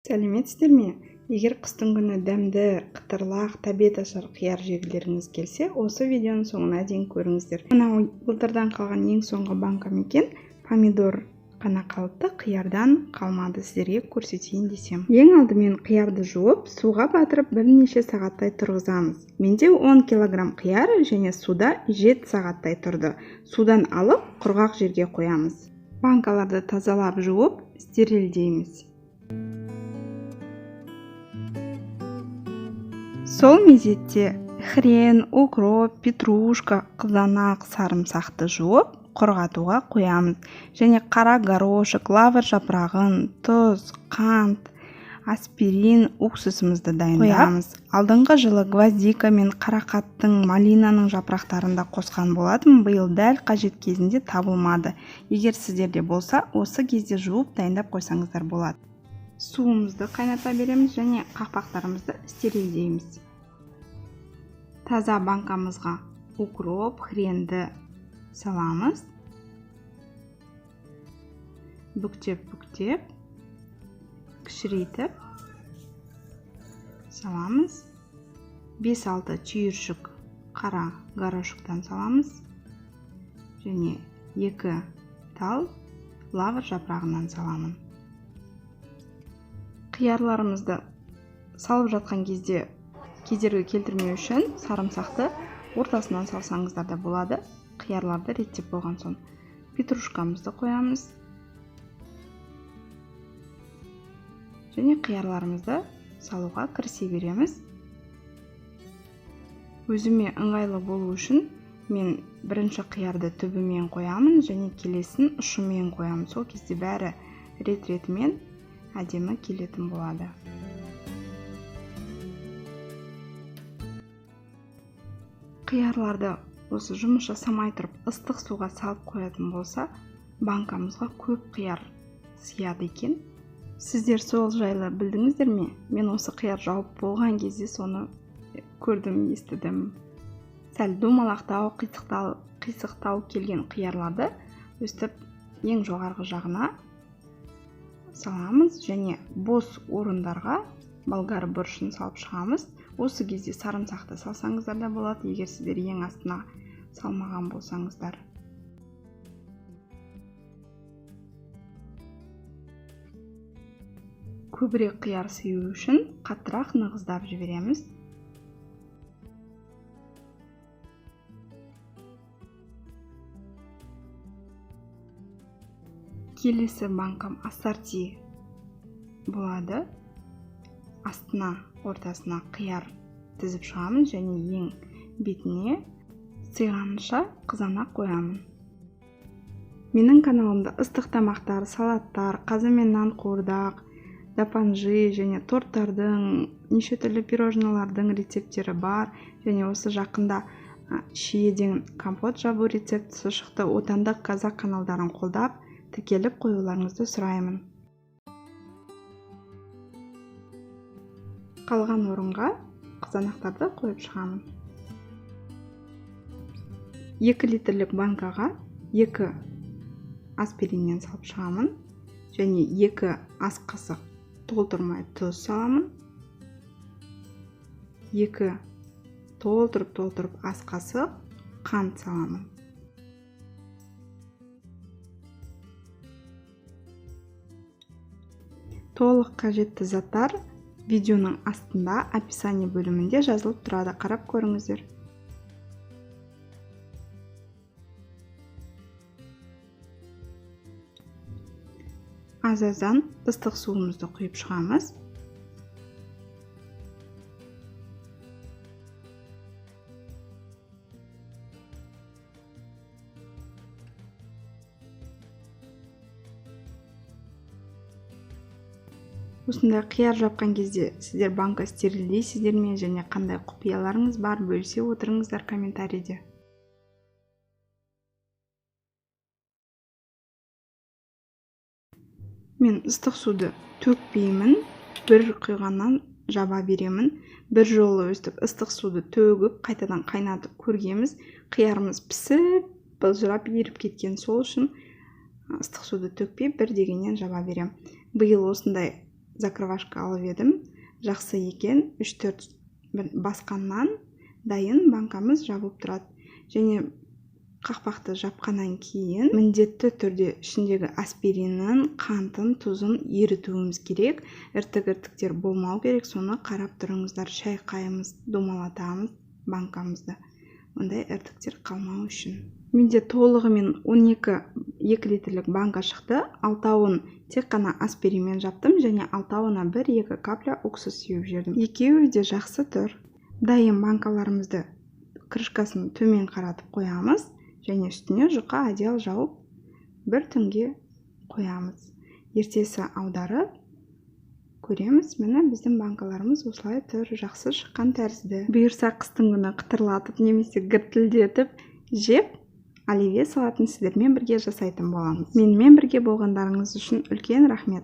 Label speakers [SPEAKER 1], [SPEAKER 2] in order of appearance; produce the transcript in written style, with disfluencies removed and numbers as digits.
[SPEAKER 1] Сәлеметсіздер ме? Егер қыстың күні дәмді, қытырлақ, тәбет ашар қияр жегілеріңіз келсе, осы видеоның соңына дейін көріңіздер. Мынау былтырдан қалған ең соңғы банкам екен. Помидор қана қалыпты, қиярдан қалмады, сіздерге көрсетейін десем. Ең алдымен қиярды жуып, суға батырып бірнеше сағаттай тұрғызамыз. Менде 10 килограмм қияр және суда 7 сағаттай тұрды. Судан алып, құрғақ жерге қоямыз. Банкаларды тазалап жуып, стерильдейміз. Сол мезетте хрен, укроп, петрушка, қызанақ, сарымсақты жуып, құрғатуға қоямыз. Және қара горошек, лавр жапырағын, тұз, қант, аспирин, уксусымызды дайындаймыз. Алдыңғы жылы гвоздика мен қарақаттың, малинаның жапырақтарында қосқан болатым, биыл дәл қажет кезінде табылмады. Егер сіздерде болса, осы кезде жуып дайындап қойсаңыздар болады. Суымызды қайната береміз және қақпақтарымызды стерильдейміз. Таза банкамызға укроп, хренді саламыз. Бүктеп, кішірейтіп саламыз. 5-6 түйіршік қара горошектан саламыз. Және 2 тал лавр жапырағынан саламын. Қиярларымызды салып жатқан кезде кедергі келтірмеу үшін сарымсақты ортасынан салсаңыздар да болады. Қиярларды реттеп болған соң петрушкамызды қоямыз. Және қиярларымызды салуға кірісе береміз. Өзіме ыңғайлы болу үшін мен бірінші қиярды түбімен қоямын және келесін ұшымен қоямын. Сол кезде бәрі рет-ретімен әдемі келетін болады. Қиярларды осы жұмыс жасамай тұрып ыстық суға салып қоятын болса, банкамызға көп қияр сияды екен. Сіздер сол жайлы білдіңіздер ме? Мен осы қияр жауып болған кезде соны көрдім, естідім. Сәл домалақтау, қисықтау келген қиярларды өстіп ең жоғарғы жағына саламыз және бос орындарға болгар бұрышын салып шығамыз. Осы кезде сарымсақты салсаңыздар да болады, егер сіздер ең астына салмаған болсаңыздар. Көбірек қияр сею үшін қаттырақ нығыздап жібереміз. Келесі банкам ассорти болады. Астына, ортасына қияр тізіп шығамын және ең бетіне сыйғанынша қызанақ қоямын. Менің каналымда ыстық тамақтар, салаттар, қазы мен нан қуырдақ, дапанжи және торттардың, неше түрлі пирожнолардың рецептері бар. Және осы жақында шиеден компот жабу рецептісі шықты. Отандық қазақ каналдарын қолдап, тіркеліп қоюларыңызды сұраймын. Қалған орынға қызанақтарды қойып шығамын. 2 литрлік банкаға 2 аспириннен салып шығамын. Және 2 ас қасық толтырмай тұз саламын. 2 толтырып ас қасық қант саламын. Толық қажетті заттар видеоның астында описание бөлімінде жазылып тұрады, қарап көріңіздер. Азаздан ыстық суымызды құйып шығамыз. Осындай қияр жапқан кезде сіздер банка стерильдейсіздер ме және қандай құпияларыңыз бар, бөлісе отырыңыздар комментарийде. Мен ыстық суды төкпеймін, бір құйғаннан жаба беремін. Бір жолы өстіп ыстық суды төгіп, қайтадан қайнатып көргеміз, қиярымыз пісіп, былжырап еріп кеткен. Сол үшін ыстық суды төкпей, бір дегеннен жаба берем. Биыл осындай закрывашка алып едім. Жақсы екен. 3-4 басқаннан дайын банкамыз жабылып тұрады. Және қақпақты жапқаннан кейін міндетті түрде ішіндегі аспириннің, қантын, тұзын ерітуіміз керек. Іртік-іртіктер болмау керек. Соны қарап тұрыңыздар. Шайқаймыз, домалатамыз банкамызды. Ондай іртіктер қалмау үшін. Менде толығымен 2 литрлік банка шықты. 6-уын тек қана аспиринмен жаптым және 6-уына 1-2 капля уксус сеуіп жібердім. Екеуі де жақсы тұр. Дайын банкаларымызды крышкасын төмен қаратып қоямыз және үстіне жұқа одеял жауып 1 түнге қоямыз. Ертесі аударып көреміз. Міне біздің банкаларымыз осылай тұр, жақсы шыққан тәрізді. Бұйырса қыстың күні қытырлатып немесе гіртілдетіп жеп оливье салатын сіздермен бірге жасайтын боламыз. Менімен бірге болғандарыңыз үшін үлкен рахмет.